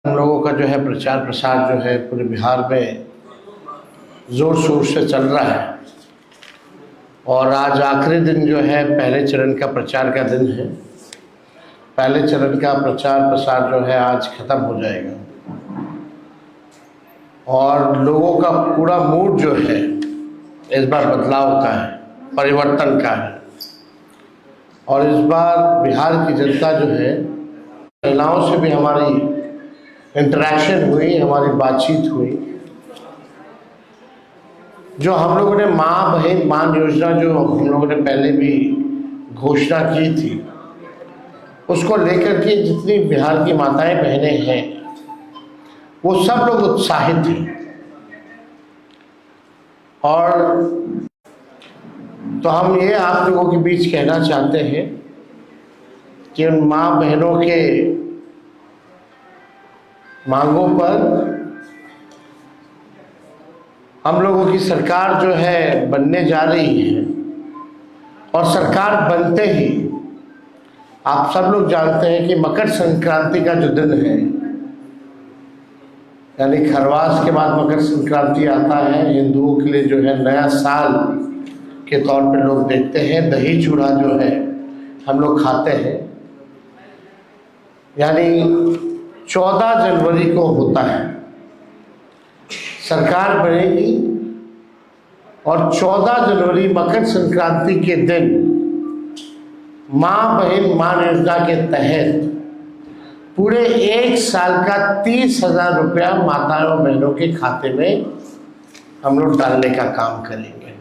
हम लोगों का जो है प्रचार प्रसार जो है पूरे बिहार में ज़ोर शोर से चल रहा है और आज आखिरी दिन जो है पहले चरण का प्रचार का दिन है। पहले चरण का प्रचार प्रसार जो है आज ख़त्म हो जाएगा और लोगों का पूरा मूड जो है इस बार बदलाव का है, परिवर्तन का है। और इस बार बिहार की जनता जो है, महिलाओं से भी हमारी इंटरेक्शन हुई, हमारी बातचीत हुई। जो हम लोगों ने माँ बहन मान योजना जो हम लोगों ने पहले भी घोषणा की थी, उसको लेकर के जितनी बिहार की माताएं बहनें हैं वो सब लोग उत्साहित हैं। और तो हम ये आप लोगों के बीच कहना चाहते हैं कि उन माँ बहनों के मांगों पर हम लोगों की सरकार जो है बनने जा रही है। और सरकार बनते ही आप सब लोग जानते हैं कि मकर संक्रांति का जो दिन है, यानी खरवास के बाद मकर संक्रांति आता है। हिंदुओं के लिए जो है नया साल के तौर पे लोग देखते हैं। दही चूड़ा जो है हम लोग खाते हैं, यानी 14 जनवरी को होता है सरकार बनेगी और 14 जनवरी मकर संक्रांति के दिन माँ बहन मान योजना के तहत पूरे एक साल का 30,000 रुपया माताओं बहनों के खाते में हम लोग डालने का काम करेंगे,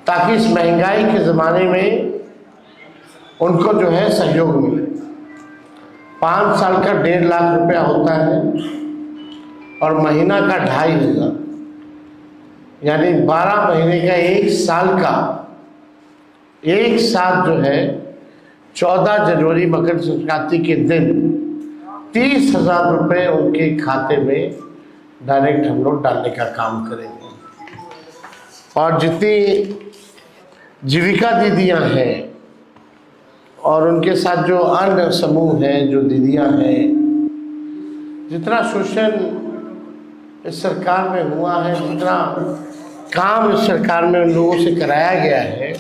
ताकि इस महंगाई के ज़माने में उनको जो है सहयोग मिले। 5 साल का 1.5 लाख रुपया होता है और महीना का 2,500, यानी 12 महीने का 1 साल का एक साथ जो है 14 जनवरी मकर संक्रांति के दिन 30,000 रुपये उनके खाते में डायरेक्ट हम लोग डालने का काम करेंगे। और जितनी जीविका दीदियां हैं और उनके साथ जो अन्य समूह हैं, जो दीदियां हैं, जितना शोषण इस सरकार में हुआ है, जितना काम इस सरकार में उन लोगों से कराया गया है,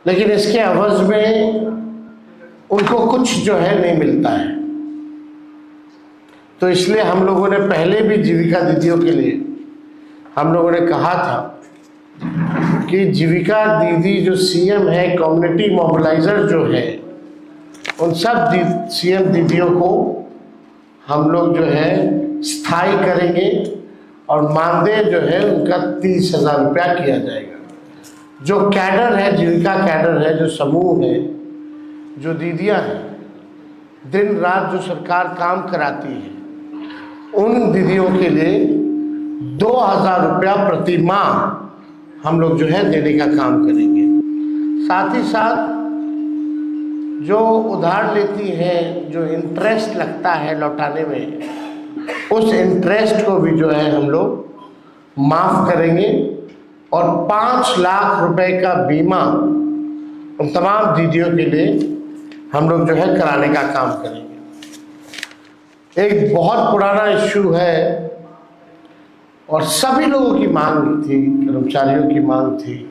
लेकिन इसके अवज़ में उनको कुछ जो है नहीं मिलता है। तो इसलिए हम लोगों ने पहले भी जीविका दीदियों के लिए हम लोगों ने कहा था कि जीविका दीदी जो सीएम है, कम्युनिटी मोबिलाइजर जो है, उन सब सीएम दीदियों को हम लोग जो है स्थायी करेंगे और मानदेय जो है उनका 30,000 रुपया किया जाएगा। जो कैडर है, जीविका कैडर है, जो समूह है, जो दीदियां हैं, दिन रात जो सरकार काम कराती है, उन दीदियों के लिए 2,000 रुपया प्रति माह हम लोग जो है देने का काम करेंगे। साथ ही साथ जो उधार लेती हैं, जो इंटरेस्ट लगता है लौटाने में, उस इंटरेस्ट को भी जो है हम लोग माफ़ करेंगे और 5 लाख रुपए का बीमा उन तमाम दीदियों के लिए हम लोग जो है कराने का काम करेंगे। एक बहुत पुराना इश्यू है और सभी लोगों की मांग थी, कर्मचारियों की मांग थी,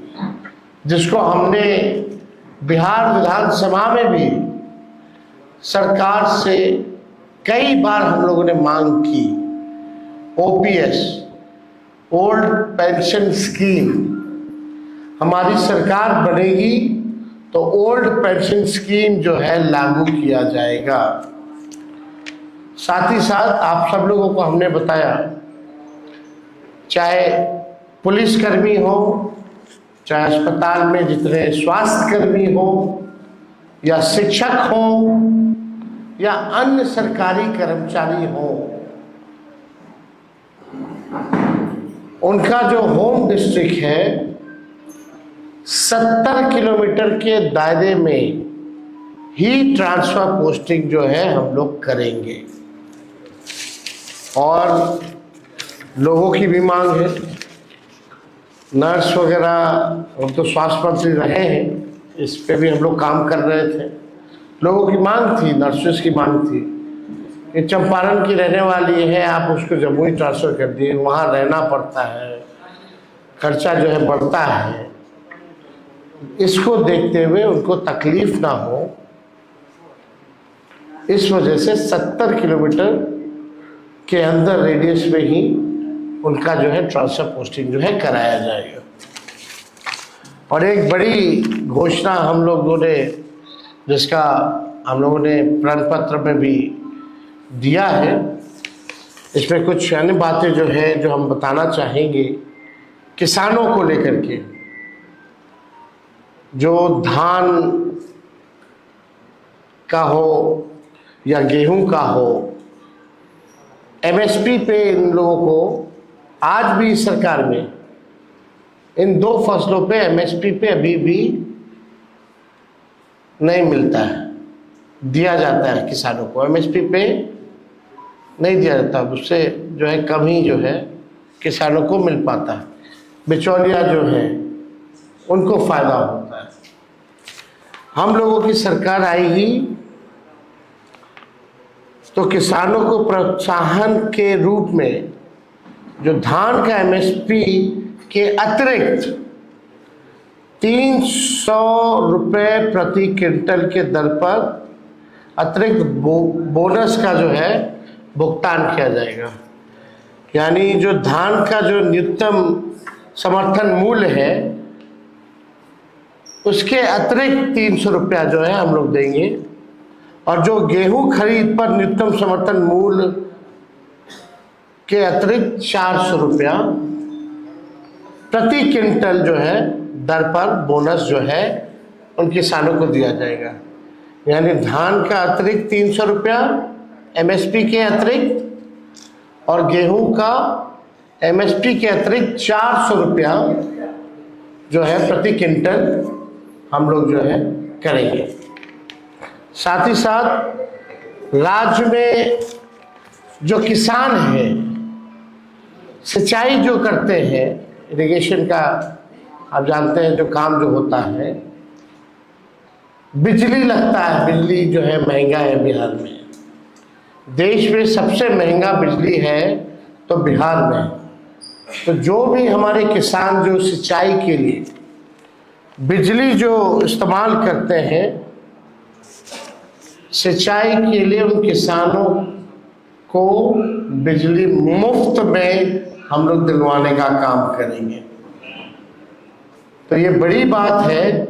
जिसको हमने बिहार विधानसभा में भी सरकार से कई बार हम लोगों ने मांग की। ओपीएस, ओल्ड पेंशन स्कीम, हमारी सरकार बनेगी तो ओल्ड पेंशन स्कीम जो है लागू किया जाएगा। साथ ही साथ आप सब लोगों को हमने बताया, चाहे पुलिसकर्मी हो, चाहे अस्पताल में जितने स्वास्थ्यकर्मी हो, या शिक्षक हो, या अन्य सरकारी कर्मचारी हो, उनका जो होम डिस्ट्रिक्ट है 70 किलोमीटर के दायरे में ही ट्रांसफर पोस्टिंग जो है हम लोग करेंगे। और लोगों की भी मांग है, नर्स वगैरह, हम तो स्वास्थ्य मंत्री रहे हैं, इस पे भी हम लोग काम कर रहे थे। लोगों की मांग थी, नर्सेस की मांग थी कि चंपारण की रहने वाली है, आप उसको जमुई ट्रांसफ़र कर दिए, वहाँ रहना पड़ता है, खर्चा जो है बढ़ता है। इसको देखते हुए उनको तकलीफ ना हो, इस वजह से 70 किलोमीटर के अंदर रेडियस में ही उनका जो है ट्रांसफर पोस्टिंग जो है कराया जाएगा। और एक बड़ी घोषणा हम लोगों ने, जिसका हम लोगों ने प्रण पत्र में भी दिया है, इसमें कुछ अन्य बातें जो है जो हम बताना चाहेंगे किसानों को लेकर के। जो धान का हो या गेहूं का हो, एमएसपी पे इन लोगों को आज भी सरकार में इन दो फसलों पे एमएसपी पे अभी भी नहीं मिलता है। दिया जाता है किसानों को, एमएसपी पे नहीं दिया जाता, उससे जो है कम ही जो है किसानों को मिल पाता है। बिचौलिया जो है उनको फायदा होता है। हम लोगों की सरकार आएगी तो किसानों को प्रोत्साहन के रूप में जो धान का एमएसपी के अतिरिक्त 300 रुपये प्रति क्विंटल के दर पर अतिरिक्त बोनस का जो है भुगतान किया जाएगा। यानी जो धान का जो न्यूनतम समर्थन मूल्य है उसके अतिरिक्त 300 रुपया जो है हम लोग देंगे, और जो गेहूं खरीद पर न्यूनतम समर्थन मूल्य के अतिरिक्त 400 रुपया प्रति क्विंटल जो है दर पर बोनस जो है उन किसानों को दिया जाएगा। यानी धान का अतिरिक्त 300 रुपया एमएसपी के अतिरिक्त, और गेहूं का एमएसपी के अतिरिक्त 400 रुपया जो है प्रति क्विंटल हम लोग जो है करेंगे। साथ ही साथ राज्य में जो किसान हैं, सिंचाई जो करते हैं, इरिगेशन का आप जानते हैं जो काम जो होता है, बिजली लगता है, बिजली जो है महंगा है बिहार में। देश में सबसे महंगा बिजली है तो बिहार में। तो जो भी हमारे किसान जो सिंचाई के लिए बिजली जो इस्तेमाल करते हैं, सिंचाई के लिए उन किसानों को बिजली मुफ्त में हम लोग दिलवाने का काम करेंगे। तो ये बड़ी बात है,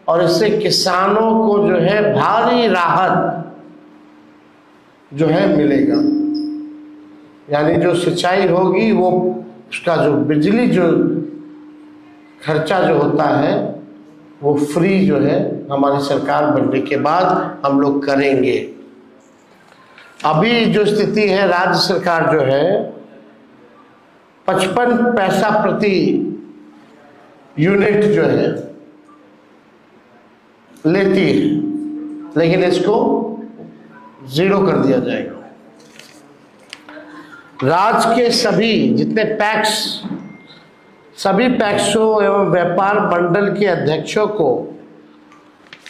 और इससे किसानों को जो है भारी राहत जो है मिलेगा। यानी जो सिंचाई होगी वो उसका जो बिजली जो खर्चा जो होता है वो फ्री जो है हमारी सरकार बनने के बाद हम लोग करेंगे। अभी जो स्थिति है, राज्य सरकार जो है 55 पैसा प्रति यूनिट जो है लेती है, लेकिन इसको 0 कर दिया जाएगा। राज्य के सभी जितने पैक्स, सभी पैक्सों एवं व्यापार मंडल के अध्यक्षों को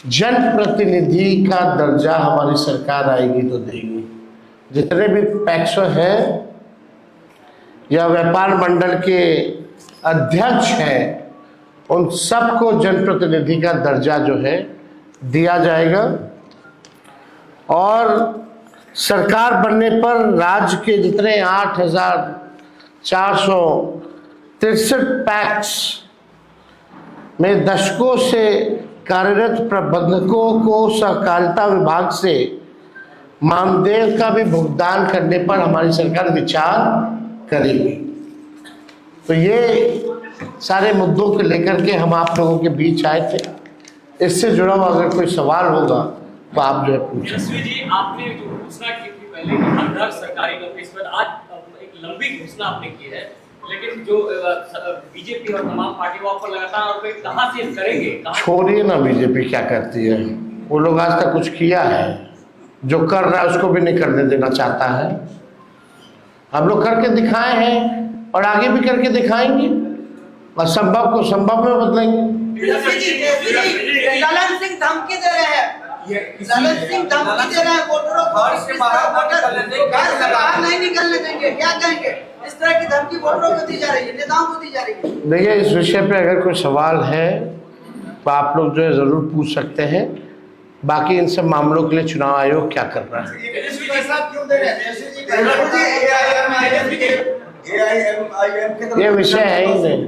जनप्रतिनिधि का दर्जा हमारी सरकार आएगी तो देगी। जितने भी पैक्सों हैं या व्यापार मंडल के अध्यक्ष हैं, उन सबको जनप्रतिनिधि का दर्जा जो है दिया जाएगा। और सरकार बनने पर राज्य के जितने 8,463 पैक्स में दशकों से कार्यरत प्रबंधकों को सहकारिता विभाग से मानदेय का भी भुगतान करने पर हमारी सरकार विचार करेगी। तो ये सारे मुद्दों को लेकर के हम आप लोगों के बीच आए थे। इससे जुड़ा हुआ अगर कोई सवाल होगा तो आप जो है पूछें। जी, आपने जो घोषणा की थी पहले कि हर सरकारी नौकरी, इस पर आज एक लंबी घोषणा आपने की है, लेकिन जो बीजेपी और तमाम पार्टी वो पर लगातार और कहां से करेंगे? छोड़िए ना बीजेपी क्या करती है, वो लोग आज तक कुछ किया है? जो कर रहा है उसको भी नहीं करने देना चाहता है। हम लोग करके दिखाए हैं और आगे भी करके दिखाएंगे, और संभव को संभव में बदलेंगे। सिंह धमकी दे रहे हैं ये ललित सिंह धमकी दे रहे हैं वोटरों को, इस तरह वोटर सरकार नहीं निकलने देंगे, क्या कहेंगे? इस तरह की धमकी वोटरों को दी जा रही है, नेताओं को दी जा रही है। देखिए, इस विषय पे अगर कोई सवाल है तो आप लोग जो है ज़रूर पूछ सकते हैं। बाकी इन सब मामलों के लिए चुनाव आयोग क्या कर रहा है। ये विषय है ही नहीं,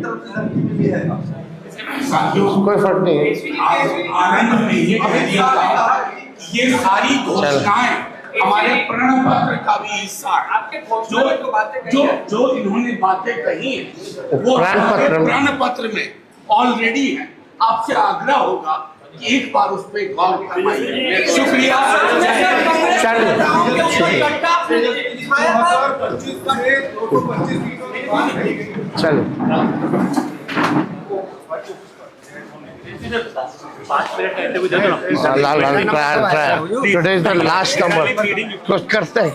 कोई फर्क नहीं है। आनंद में ये सारी घोषणाएं हमारे प्रण पत्र का भी हिस्सा है। जो इन्होंने बातें कही है वो प्रण पत्र में ऑलरेडी है। आपसे आग्रह होगा कि एक बार उस पर गौर करवाइए। शुक्रिया। चलो, 5 मिनट का इंटरव्यू दे दो। Today is the last number. कुछ करते हैं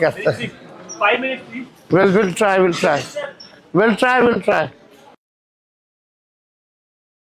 5 मिनट प्लीज। We'll try.